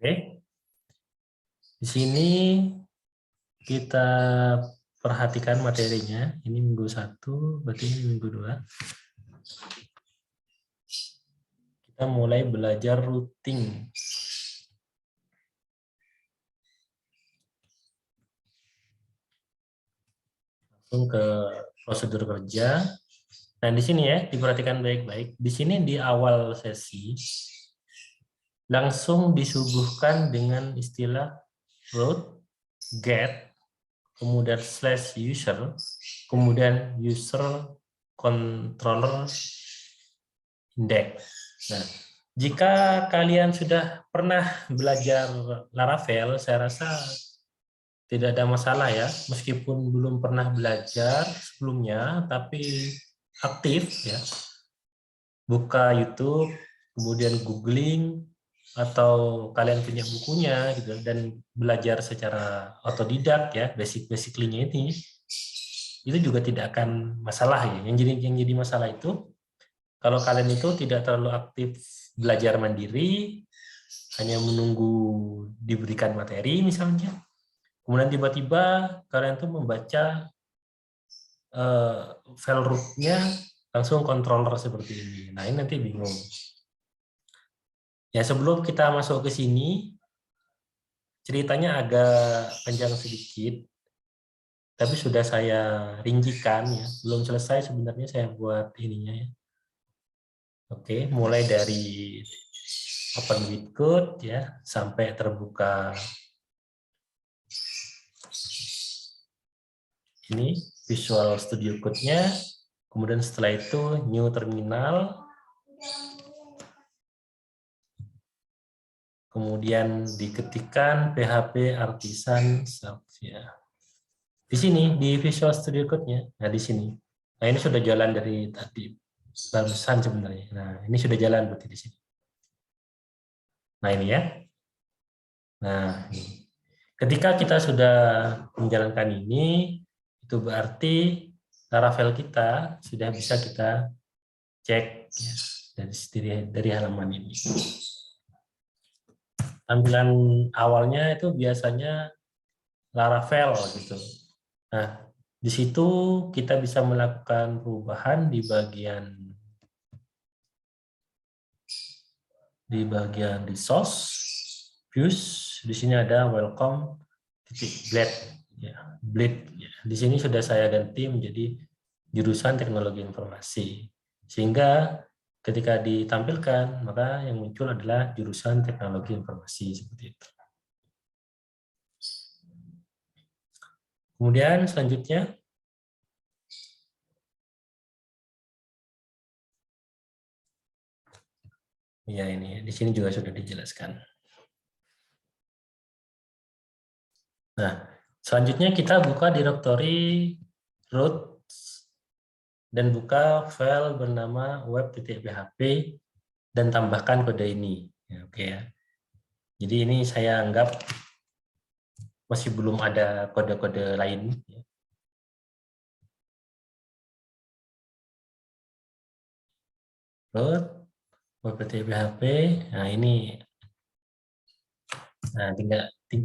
Oke, di sini kita perhatikan materinya. Ini minggu 1, berarti ini minggu 2. Kita mulai belajar routing. Langsung ke prosedur kerja. Nah, di sini ya, diperhatikan baik-baik. Di sini di awal sesi, langsung disuguhkan dengan istilah root, get, kemudian /user, kemudian user controller index. Nah, jika kalian sudah pernah belajar Laravel, saya rasa tidak ada masalah ya, meskipun belum pernah belajar sebelumnya, tapi aktif ya, buka YouTube, kemudian googling, atau kalian punya bukunya gitu, dan belajar secara otodidak ya, basic-basically-nya ini, itu juga tidak akan masalah ya. Yang jadi masalah itu, kalau kalian itu tidak terlalu aktif belajar mandiri, hanya menunggu diberikan materi misalnya, kemudian tiba-tiba kalian tuh membaca file root-nya langsung controller seperti ini. Nah, ini nanti bingung. Ya, sebelum kita masuk ke sini, ceritanya agak panjang sedikit, tapi sudah saya rincikan ya. Belum selesai sebenarnya saya buat ininya ya. Oke, mulai dari open with code ya sampai terbuka ini Visual Studio Code-nya, kemudian setelah itu new terminal, kemudian diketikkan PHP Artisan Self ya. Di sini di Visual Studio Code-nya. Nah, di sini. Nah, ini sudah jalan dari tadi barusan sebenarnya. Nah, ini sudah jalan berarti di sini. Nah, ini ya. Nah, ini. Ketika kita sudah menjalankan ini, itu berarti Laravel kita sudah bisa kita cek ya, dari halaman ini. Tampilan awalnya itu biasanya Laravel gitu. Nah, di situ kita bisa melakukan perubahan di bagian resource, views. Di sini ada welcome blade ya, blade ya. Di sini sudah saya ganti menjadi jurusan teknologi informasi, sehingga ketika ditampilkan maka yang muncul adalah jurusan teknologi informasi seperti itu. Kemudian selanjutnya ya, ini di sini juga sudah dijelaskan. Nah, selanjutnya kita buka direktori root dan buka file bernama web.php dan tambahkan kode ini. Ya, oke ya. Jadi ini saya anggap masih belum ada kode-kode lain. Root web.php. Nah, ini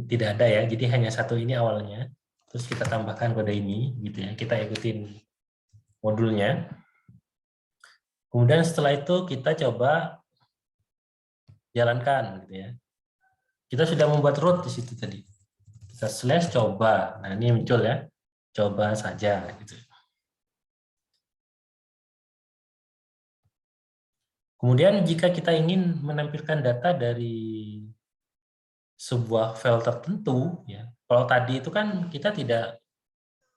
tidak ada ya. Jadi hanya satu ini awalnya. Terus kita tambahkan kode ini gitu ya. Kita ikutin modulnya. Kemudian setelah itu kita coba jalankan gitu ya. Kita sudah membuat root di situ tadi. Kita slash coba. Nah, ini muncul ya. Coba saja gitu. Kemudian jika kita ingin menampilkan data dari sebuah file tertentu ya. Kalau tadi itu kan kita tidak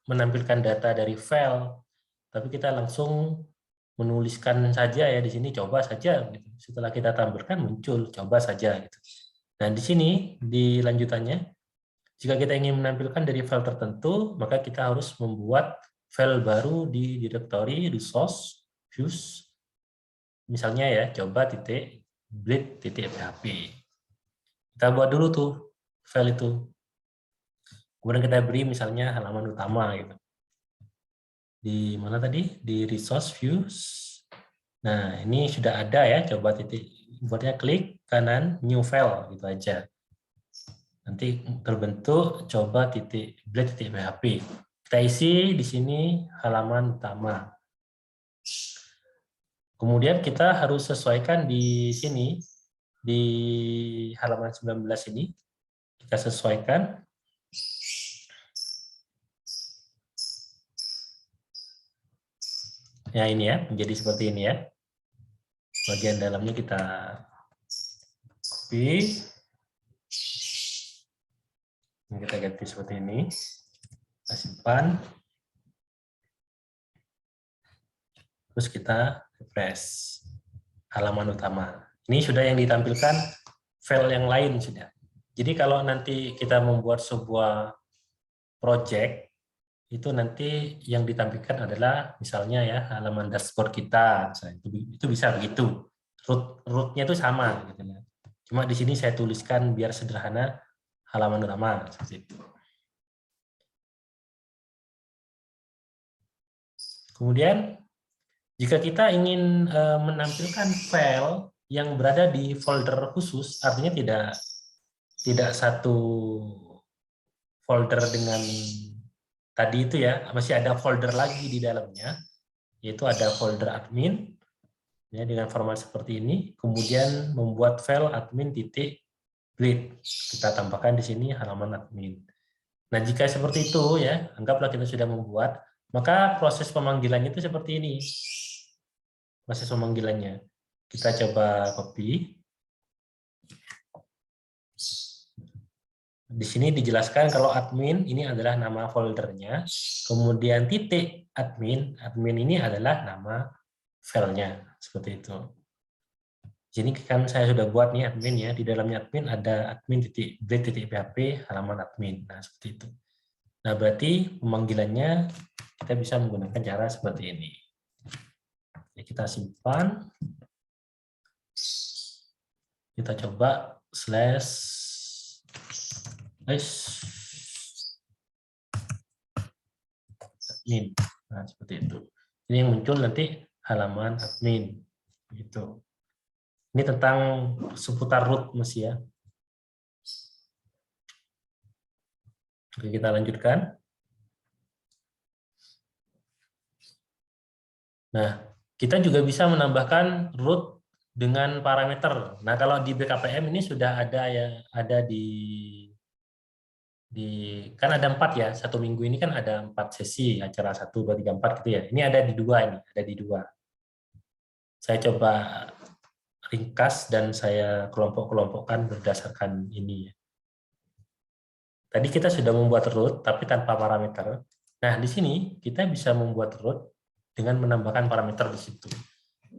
menampilkan data dari file, tapi kita langsung menuliskan saja ya di sini coba saja gitu. Setelah kita tampilkan muncul coba saja gitu. Nah, di sini di lanjutannya, jika kita ingin menampilkan dari file tertentu, maka kita harus membuat file baru di direktori resource views. Misalnya ya, coba .blade.php. Kita buat dulu tuh file itu. Kemudian kita beri misalnya halaman utama gitu. Di mana tadi? Di resource views. Nah, ini sudah ada ya, coba buatnya klik kanan new file gitu aja. Nanti terbentuk coba titik blade titik PHP. Kita isi di sini halaman utama. Kemudian kita harus sesuaikan di sini, di halaman 19 ini, kita sesuaikan. Ya ini ya, menjadi seperti ini ya. Bagian dalamnya kita copy. Ini kita ganti seperti ini. Kita simpan. Terus kita refresh halaman utama. Ini sudah yang ditampilkan file yang lain sudah. Jadi kalau nanti kita membuat sebuah project, itu nanti yang ditampilkan adalah misalnya ya halaman dashboard kita, itu bisa begitu. Root-nya itu sama, gitu. Cuma di sini saya tuliskan biar sederhana halaman utama seperti itu. Kemudian jika kita ingin menampilkan file yang berada di folder khusus, artinya tidak satu folder dengan tadi itu ya, masih ada folder lagi di dalamnya, yaitu ada folder admin ya, dengan format seperti ini, kemudian membuat file admin titik blade, kita tambahkan di sini halaman admin. Nah jika seperti itu ya, anggaplah kita sudah membuat, maka proses pemanggilannya itu seperti ini. Proses pemanggilannya kita coba copy. Di sini dijelaskan kalau admin ini adalah nama foldernya, kemudian titik admin ini adalah nama filenya, seperti itu. Jadi kan saya sudah buat nih admin ya, di dalamnya admin ada admin titik blade titik php halaman admin. Nah seperti itu. Nah berarti pemanggilannya kita bisa menggunakan cara seperti ini. Kita simpan, kita coba /admin. Nah seperti itu. Ini yang muncul nanti halaman admin. Gitu. Ini tentang seputar root masih ya. Oke, kita lanjutkan. Nah, kita juga bisa menambahkan root dengan parameter. Nah, kalau di BKPM ini sudah ada ya, ada kan ada 4 ya, 1 minggu ini kan ada 4 sesi acara 1, 2, 3, 4 gitu ya. Ini ada di 2 ini, ada di 2. Saya coba ringkas dan saya kelompok-kelompokkan berdasarkan ini ya. Tadi kita sudah membuat root tapi tanpa parameter. Nah, di sini kita bisa membuat root dengan menambahkan parameter di situ.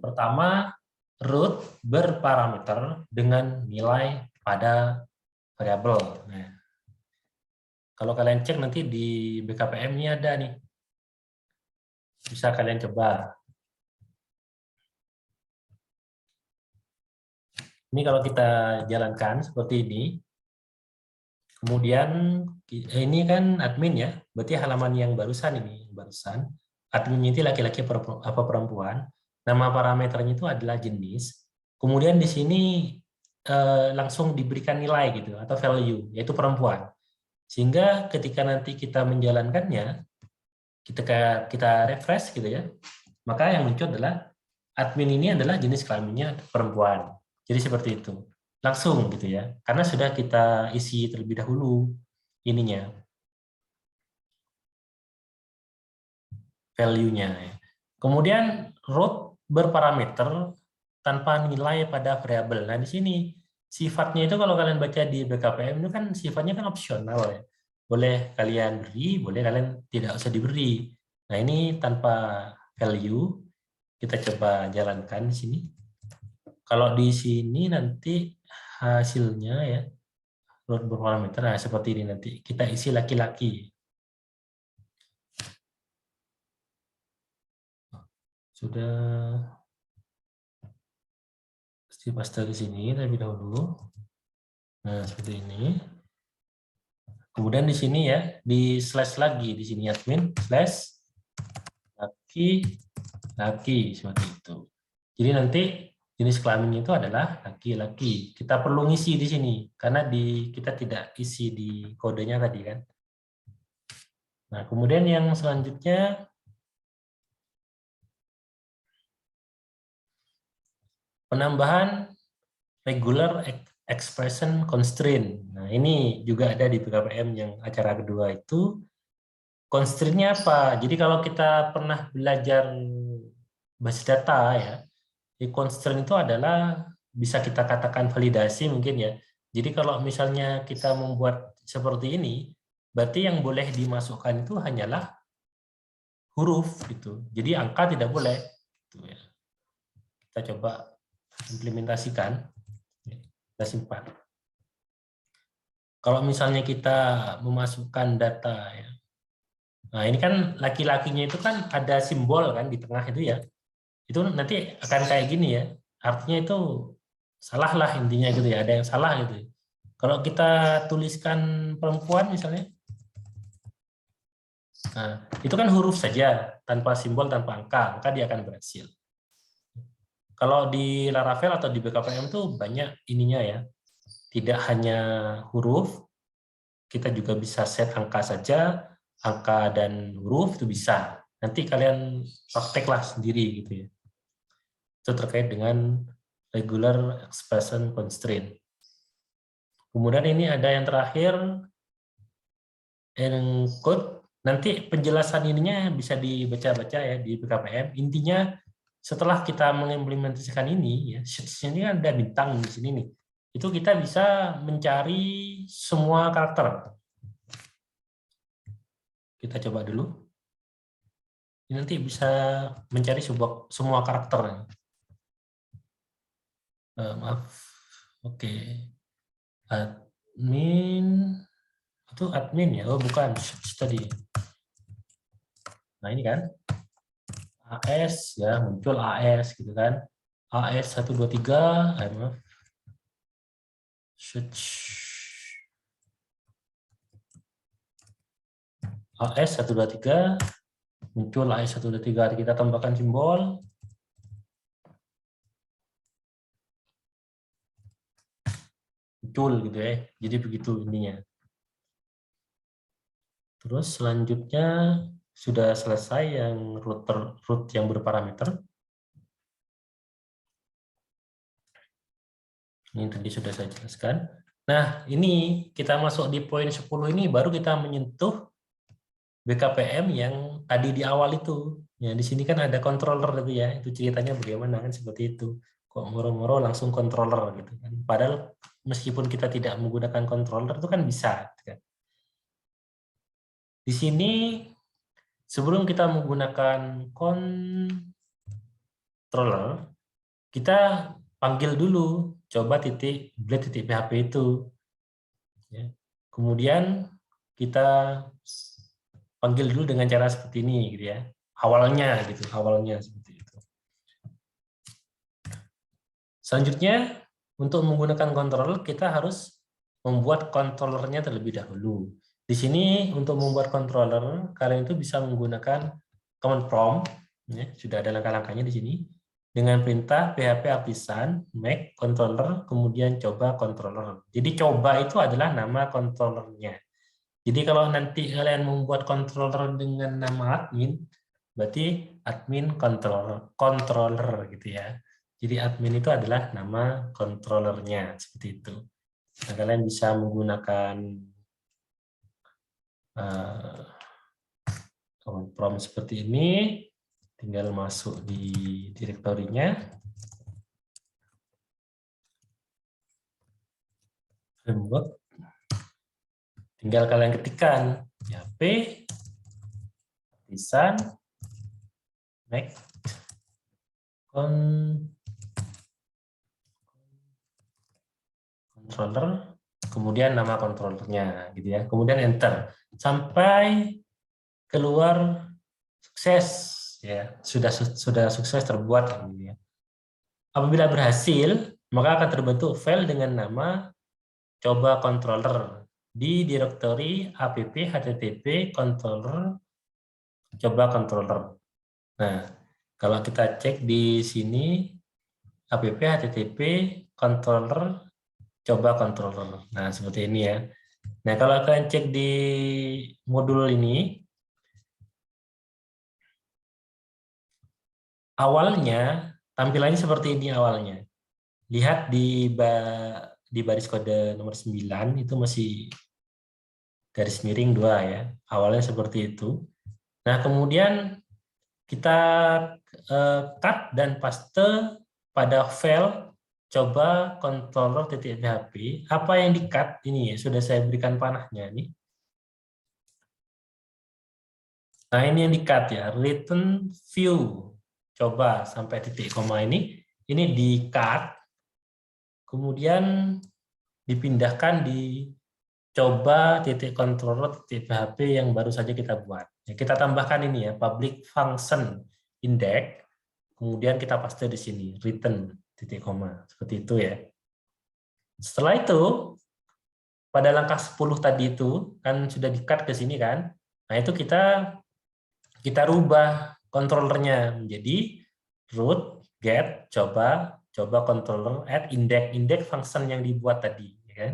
Pertama, root berparameter dengan nilai pada variabel. Nah, kalau kalian cek nanti di BKPM ini ada nih. Bisa kalian coba. Ini kalau kita jalankan seperti ini. Kemudian ini kan admin ya, berarti halaman yang barusan ini, admin itu laki-laki apa perempuan, nama parameternya itu adalah jenis, kemudian di sini langsung diberikan nilai gitu atau value, yaitu perempuan. Sehingga ketika nanti kita menjalankannya, kita refresh gitu ya, maka yang muncul adalah admin ini adalah jenis kelaminnya perempuan. Jadi seperti itu. Langsung gitu ya, karena sudah kita isi terlebih dahulu ininya, value-nya. Kemudian root berparameter tanpa nilai pada variabel. Nah di sini sifatnya itu kalau kalian baca di BKPM itu kan sifatnya kan opsional ya. Boleh kalian beri, boleh kalian tidak usah diberi. Nah ini tanpa value, kita coba jalankan di sini. Kalau di sini nanti hasilnya ya, root berparameter, nah seperti ini nanti. Kita isi laki-laki. Sudah paste di sini terlebih dahulu. Nah, seperti ini. Kemudian di sini ya, di slash lagi, di sini admin, slash laki, seperti itu. Jadi nanti jenis kelaminnya itu adalah laki-laki. Kita perlu ngisi di sini karena kita tidak isi di kodenya tadi kan. Nah, kemudian yang selanjutnya penambahan regular expression constraint. Nah, ini juga ada di PKPM yang acara kedua itu. Constraint-nya apa? Jadi kalau kita pernah belajar basis data ya, constraint itu adalah bisa kita katakan validasi mungkin ya. Jadi kalau misalnya kita membuat seperti ini, berarti yang boleh dimasukkan itu hanyalah huruf gitu. Jadi angka tidak boleh. Gitu ya. Kita coba implementasikan. Kita simpan. Kalau misalnya kita memasukkan data ya. Nah, ini kan laki-lakinya itu kan ada simbol kan di tengah itu ya. Itu nanti akan kayak gini ya. Artinya itu salah lah intinya gitu ya. Ada yang salah gitu. Kalau kita tuliskan perempuan misalnya, nah, itu kan huruf saja tanpa simbol, tanpa angka, maka dia akan berhasil. Kalau di Laravel atau di BKPM itu banyak ininya ya. Tidak hanya huruf, kita juga bisa set angka saja, angka dan huruf itu bisa. Nanti kalian prakteklah sendiri gitu ya. Itu terkait dengan regular expression constraint. Kemudian ini ada yang terakhir, encode. Nanti penjelasan ininya bisa dibaca-baca ya di PKPM. Intinya setelah kita mengimplementasikan ini, ya, ini ada bintang di sini nih. Itu kita bisa mencari semua karakter. Kita coba dulu. Ini nanti bisa mencari semua karakter. Maaf. Oke. Admin. Itu admin ya? Oh bukan. Tadi. Nah ini kan. AS ya, muncul AS gitu kan. AS 123. Maaf. AS 123. Muncul AS 123. Kita tambahkan simbol. Muncul gitu ya. Jadi begitu ininya. Terus selanjutnya sudah selesai yang root yang berparameter. Ini tadi sudah saya jelaskan. Nah, ini kita masuk di poin 10 ini baru kita menyentuh BKPM yang tadi di awal itu. Ya, di sini kan ada controller itu ya. Itu ceritanya bagaimana kan seperti itu. Kok moro-moro langsung controller gitu kan. Padahal meskipun kita tidak menggunakan controller itu kan bisa gitu kan. Di sini sebelum kita menggunakan controller, kita panggil dulu, coba blade.php itu. Ya. Kemudian kita panggil dulu dengan cara seperti ini, gitu ya. Awalnya seperti itu. Selanjutnya, untuk menggunakan controller, kita harus membuat controllernya terlebih dahulu. Di sini untuk membuat controller, kalian itu bisa menggunakan command prompt, ya, sudah ada langkah-langkahnya di sini, dengan perintah php artisan make controller, kemudian coba controller. Jadi coba itu adalah nama controllernya. Jadi kalau nanti kalian membuat controller dengan nama admin, berarti admin controller gitu ya. Jadi admin itu adalah nama controllernya seperti itu. Nah, kalian bisa menggunakan command prompt seperti ini, tinggal masuk di direktorinya, framework, tinggal kalian ketikkan php artisan make controller, kemudian nama controllernya gitu ya, kemudian enter sampai keluar sukses ya, sudah sukses terbuat gitu ya. Apabila berhasil, maka akan terbentuk file dengan nama coba controller di direktori app http controller coba controller. Nah, kalau kita cek di sini app http controller coba controller. Nah, seperti ini ya. Nah, kalau kalian cek di modul ini, awalnya tampilannya seperti ini awalnya. Lihat di baris kode nomor 9 itu masih garis miring 2 ya. Awalnya seperti itu. Nah, kemudian kita cut dan paste pada file coba controller.php. Apa yang di-cut ini ya, sudah saya berikan panahnya nih. Nah, ini yang di-cut ya, return view. Coba sampai titik koma ini di-cut. Kemudian dipindahkan di coba titik controller titik PHP yang baru saja kita buat. Ya, kita tambahkan ini ya, public function index, kemudian kita paste di sini, return titik koma, seperti itu ya. Setelah itu, pada langkah 10 tadi itu, kan sudah di-cut ke sini kan, nah itu kita rubah controllernya menjadi root, get, coba controller, add index function yang dibuat tadi, ya kan?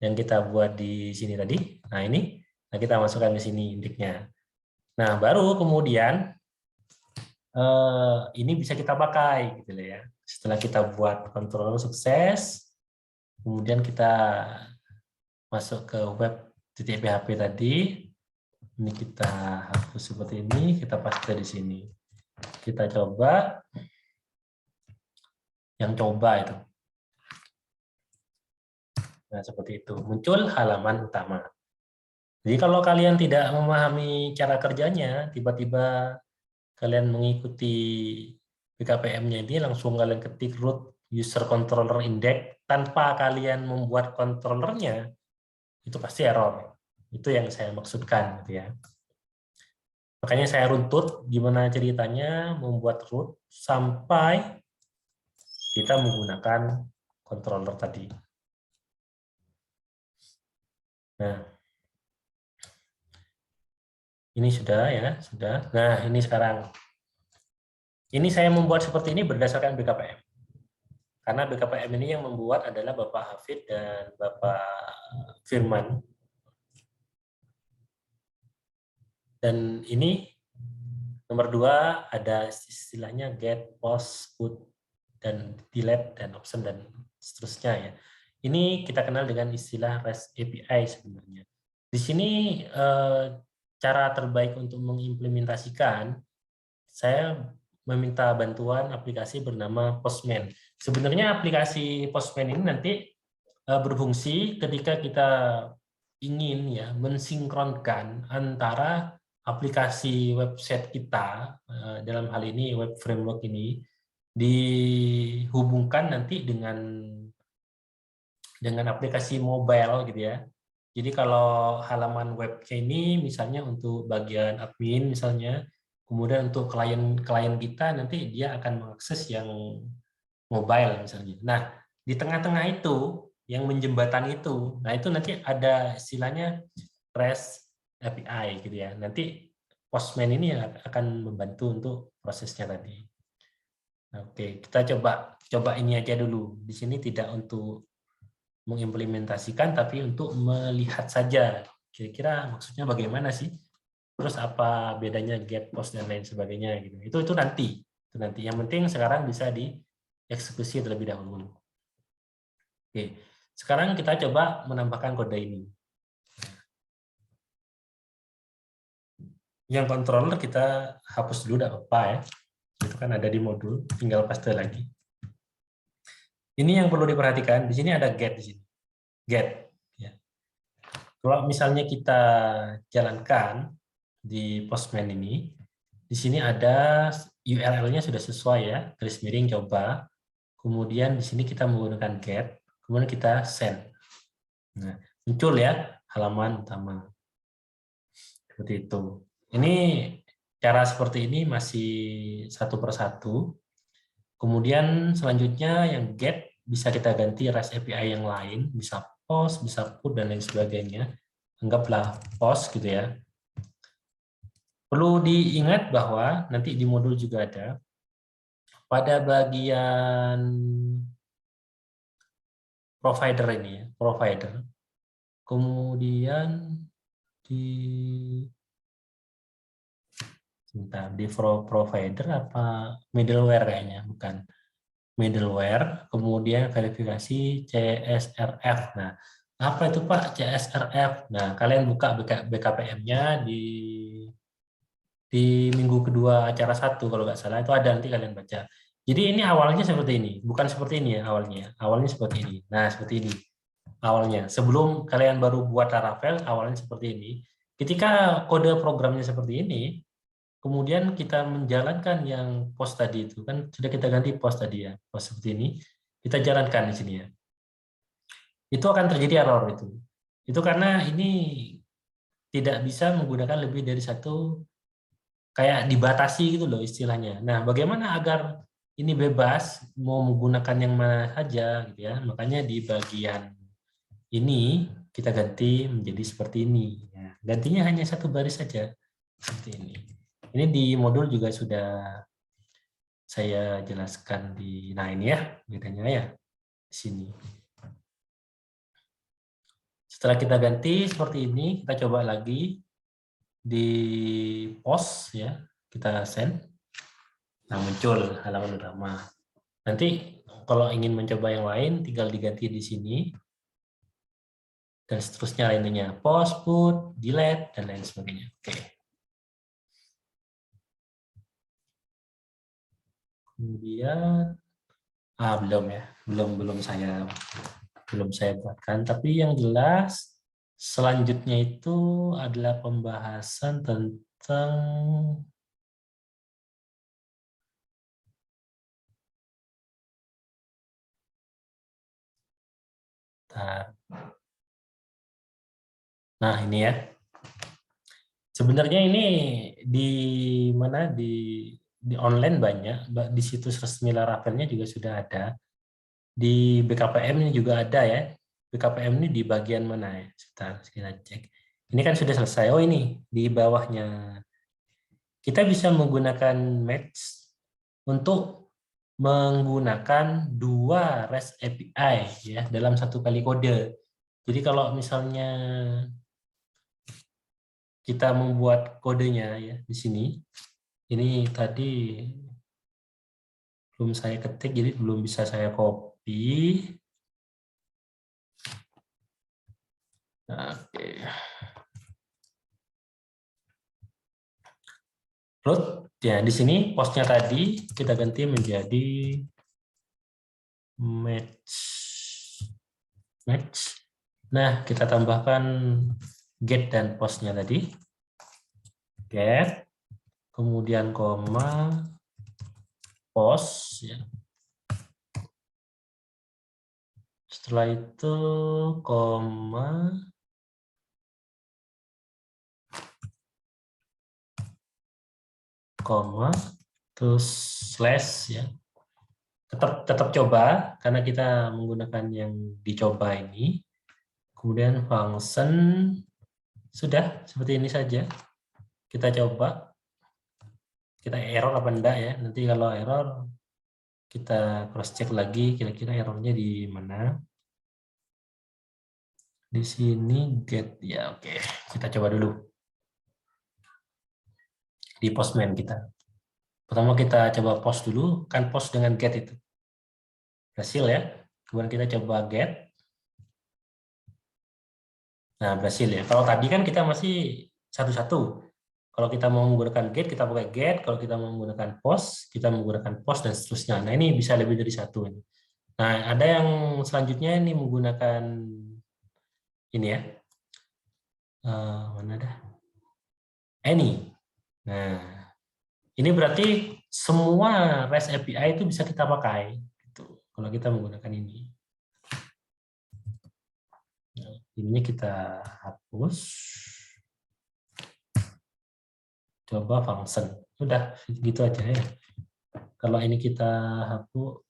Yang kita buat di sini tadi. Nah, ini kita masukkan ke sini indexnya. Nah, baru kemudian ini bisa kita pakai gitu ya. Setelah kita buat controller sukses, kemudian kita masuk ke web.php tadi. Ini kita hapus seperti ini, kita paste di sini. Kita coba yang coba itu. Nah, seperti itu. Muncul halaman utama. Jadi kalau kalian tidak memahami cara kerjanya, tiba-tiba kalian mengikuti BKPM-nya ini, langsung kalian ketik root user controller index tanpa kalian membuat controllernya, itu pasti error. Itu yang saya maksudkan, gitu ya. Makanya saya runtut gimana ceritanya membuat root sampai kita menggunakan controller tadi. Nah, ini sudah ya, sudah. Nah, ini sekarang. Ini saya membuat seperti ini berdasarkan BKPM. Karena BKPM ini yang membuat adalah Bapak Hafid dan Bapak Firman. Dan ini nomor 2 ada istilahnya get, post, put, dan delete, dan option, dan seterusnya ya. Ini kita kenal dengan istilah REST API sebenarnya. Di sini cara terbaik untuk mengimplementasikan, saya meminta bantuan aplikasi bernama Postman. Sebenarnya aplikasi Postman ini nanti berfungsi ketika kita ingin ya mensinkronkan antara aplikasi website kita, dalam hal ini web framework ini, dihubungkan nanti dengan aplikasi mobile gitu ya. Jadi kalau halaman webnya ini misalnya untuk bagian admin misalnya, kemudian untuk klien kita nanti dia akan mengakses yang mobile misalnya. Nah, di tengah-tengah itu yang menjembatani itu, nah itu nanti ada istilahnya REST API gitu ya. Nanti Postman ini akan membantu untuk prosesnya tadi. Oke, kita coba ini aja dulu. Di sini tidak untuk mengimplementasikan, tapi untuk melihat saja kira-kira maksudnya bagaimana sih, terus apa bedanya get, post, dan lain sebagainya gitu. Itu nanti yang penting sekarang bisa dieksekusi terlebih dahulu. Oke, sekarang kita coba menambahkan kode ini. Yang controller kita hapus dulu, tidak apa-apa ya, itu kan ada di modul, tinggal paste lagi. Ini yang perlu diperhatikan, di sini ada get di sini. Get. Ya. Kalau misalnya kita jalankan di Postman ini, di sini ada URL-nya sudah sesuai ya, garis miring coba. Kemudian di sini kita menggunakan get, kemudian kita send. Nah, muncul ya halaman utama. Seperti itu. Ini cara seperti ini masih satu persatu. Kemudian selanjutnya yang get bisa kita ganti REST API yang lain, bisa post, bisa put, dan lain sebagainya. Anggaplah post gitu ya. Perlu diingat bahwa nanti di modul juga ada pada bagian provider ini ya, provider. Kemudian di provider apa middleware kayaknya, bukan. Middleware, kemudian verifikasi CSRF. Nah, apa itu Pak CSRF? Nah, kalian buka BKPM-nya di minggu kedua acara 1 kalau nggak salah, itu ada, nanti kalian baca. Jadi ini awalnya seperti ini, bukan seperti ini ya awalnya. Awalnya seperti ini. Nah, seperti ini awalnya. Sebelum kalian baru buat Laravel, awalnya seperti ini. Ketika kode programnya seperti ini, kemudian kita menjalankan yang post tadi itu, kan sudah kita ganti post tadi ya, post seperti ini, kita jalankan di sini ya. Itu akan terjadi error itu. Itu karena ini tidak bisa menggunakan lebih dari satu, kayak dibatasi gitu loh istilahnya. Nah, bagaimana agar ini bebas mau menggunakan yang mana saja gitu ya. Makanya di bagian ini kita ganti menjadi seperti ini. Ya, gantinya hanya satu baris saja seperti ini. Ini di modul juga sudah saya jelaskan di, nah ini ya bedanya ya di sini. Setelah kita ganti seperti ini, kita coba lagi di post ya, kita send. Nah, muncul halaman utama. Nanti kalau ingin mencoba yang lain, tinggal diganti di sini. Dan seterusnya lainnya, post, put, delete, dan lain sebagainya. Oke. Kemudian, belum ya, belum saya buatkan. Tapi yang jelas, selanjutnya itu adalah pembahasan tentang nah ini ya. Sebenarnya ini di mana di online banyak, di situs resmi Laravelnya juga sudah ada. Di BKPM ini juga ada ya. BKPM ini di bagian mana ya? Sebentar, kita cek. Ini kan sudah selesai. Oh ini di bawahnya. Kita bisa menggunakan match untuk menggunakan 2 REST API ya dalam satu kali kode. Jadi kalau misalnya kita membuat kodenya ya di sini, ini tadi belum saya ketik, jadi belum bisa saya copy. Oke. Root, ya di sini postnya tadi kita ganti menjadi match. Nah, kita tambahkan get dan postnya tadi. Get, kemudian koma, post. Ya. Setelah itu koma, terus slash ya. Tetap coba karena kita menggunakan yang dicoba ini. Kemudian function sudah seperti ini saja. Kita coba. Kita error apa enggak ya. Nanti kalau error kita cross check lagi kira-kira errornya di mana. Di sini get ya, oke. Kita coba dulu. Di postman kita. Pertama kita coba post dulu, kan post dengan get itu. Berhasil ya. Kemudian kita coba get. Nah, berhasil ya. Kalau tadi kan kita masih satu-satu. Kalau kita mau menggunakan get, kita pakai get. Kalau kita mau menggunakan post, kita menggunakan post dan seterusnya. Nah, ini bisa lebih dari satu. Nah, ada yang selanjutnya ini menggunakan ini ya. Mana dah? Any. Nah, ini berarti semua REST API itu bisa kita pakai. Gitu, kalau kita menggunakan ini. Nah, ini kita hapus. Coba function. Udah, gitu aja ya. Kalau ini kita hapus,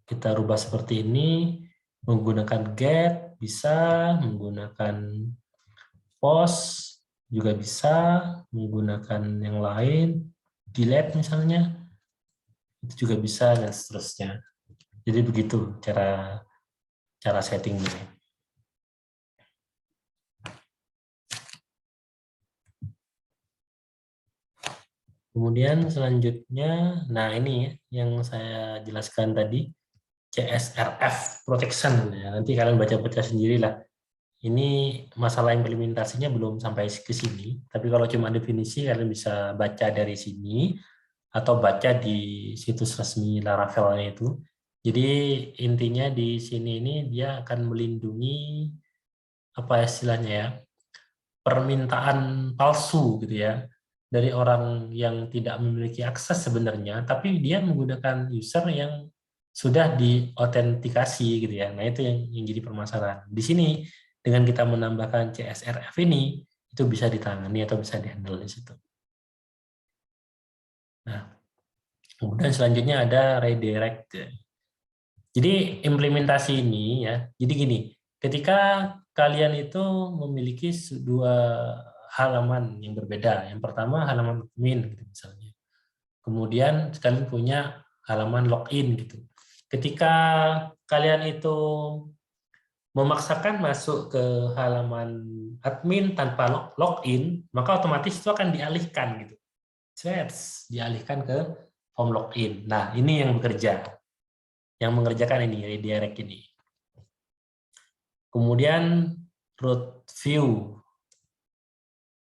kita rubah seperti ini, menggunakan get, bisa, menggunakan post, juga bisa, menggunakan yang lain, delete misalnya. itu juga bisa, dan seterusnya. Jadi begitu cara settingnya. Kemudian selanjutnya, nah ini yang saya jelaskan tadi, CSRF protection. Ya, nanti kalian baca-baca sendirilah. Ini masalah implementasinya belum sampai ke sini, tapi kalau cuma definisi kalian bisa baca dari sini atau baca di situs resmi Laravel-nya itu. Jadi intinya di sini ini dia akan melindungi apa istilahnya ya, permintaan palsu gitu ya, dari orang yang tidak memiliki akses sebenarnya, tapi dia menggunakan user yang sudah diautentikasi gitu ya. Nah itu yang jadi permasalahan. Di sini dengan kita menambahkan CSRF ini, itu bisa ditangani atau bisa dihandle di situ. Nah, kemudian selanjutnya ada redirect. Jadi implementasi ini ya, jadi gini, ketika kalian itu memiliki dua halaman yang berbeda. Yang pertama halaman admin gitu misalnya. Kemudian kalian punya halaman login gitu. Ketika kalian itu memaksakan masuk ke halaman admin tanpa login, maka otomatis itu akan dialihkan gitu. Dialihkan ke form login. Nah, ini yang bekerja. Yang mengerjakan ini, redirect ini. Kemudian root view.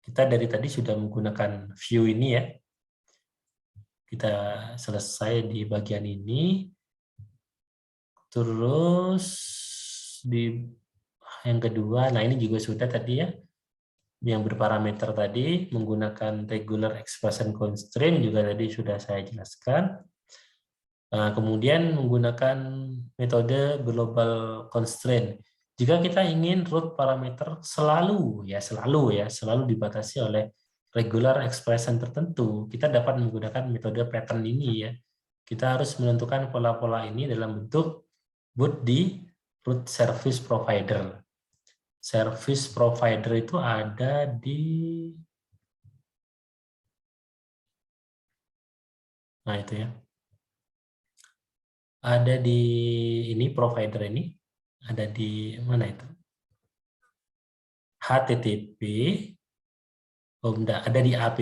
Kita dari tadi sudah menggunakan view ini ya. Kita selesai di bagian ini. Terus di yang kedua, nah ini juga sudah tadi ya. Yang berparameter tadi menggunakan regular expression constraint juga tadi sudah saya jelaskan. Nah, kemudian menggunakan metode global constraint. Jika kita ingin root parameter selalu dibatasi oleh regular expression tertentu, kita dapat menggunakan metode pattern ini ya. Kita harus menentukan pola-pola ini dalam bentuk boot di root service provider. Service provider itu ada di, nah itu ya. Ada di ini provider ini, ada di mana itu? HTTP, ada di app,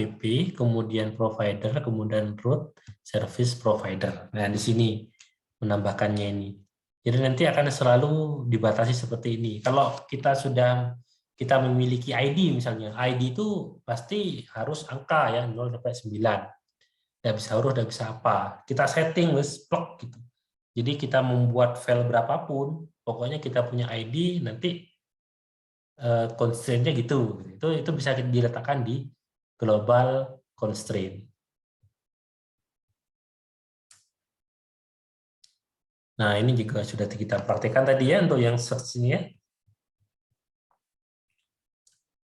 kemudian provider, kemudian root service provider. Nah, di sini menambahkannya ini. Jadi nanti akan selalu dibatasi seperti ini. Kalau kita memiliki ID misalnya, ID itu pasti harus angka ya, 0 sampai 9. Nggak bisa huruf, nggak bisa apa. Kita setting wis plok gitu. Jadi kita membuat file berapapun, pokoknya kita punya ID, nanti constraint-nya gitu. Itu bisa diletakkan di global constraint. Nah, ini juga sudah kita praktekkan tadi ya untuk yang search ini ya.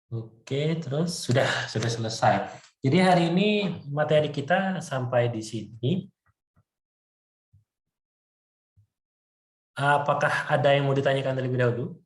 Oke, terus sudah selesai. Jadi hari ini materi kita sampai di sini. Apakah ada yang mau ditanyakan terlebih dahulu?